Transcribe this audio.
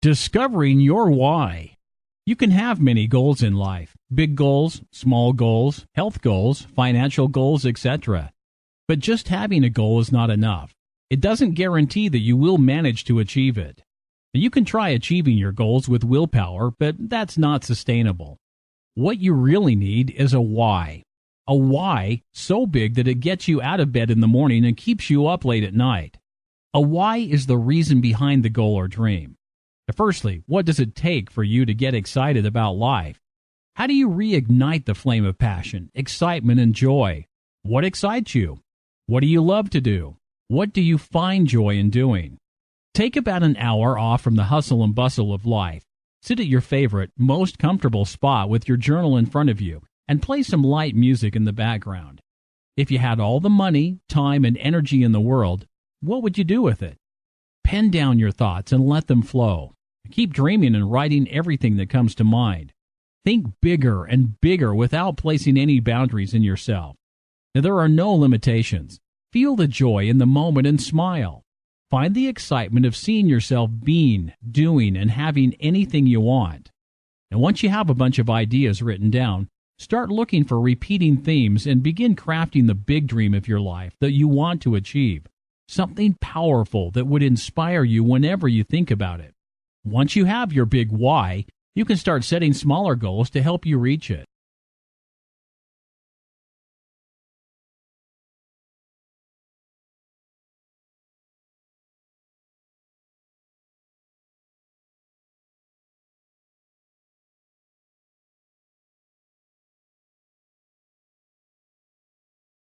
Discovering your why. You can have many goals in life, big goals, small goals, health goals, financial goals, etc. But just having a goal is not enough. It doesn't guarantee that you will manage to achieve it. You can try achieving your goals with willpower, but that's not sustainable. What you really need is a why. A why so big that it gets you out of bed in the morning and keeps you up late at night. A why is the reason behind the goal or dream. Firstly, what does it take for you to get excited about life? How do you reignite the flame of passion, excitement, and joy? What excites you? What do you love to do? What do you find joy in doing? Take about an hour off from the hustle and bustle of life. Sit at your favorite, most comfortable spot with your journal in front of you and play some light music in the background. If you had all the money, time, and energy in the world, what would you do with it? Pen down your thoughts and let them flow. Keep dreaming and writing everything that comes to mind. Think bigger and bigger without placing any boundaries in yourself. Now, there are no limitations. Feel the joy in the moment and smile. Find the excitement of seeing yourself being, doing, and having anything you want. And once you have a bunch of ideas written down, start looking for repeating themes and begin crafting the big dream of your life that you want to achieve. Something powerful that would inspire you whenever you think about it. Once you have your big why, you can start setting smaller goals to help you reach it.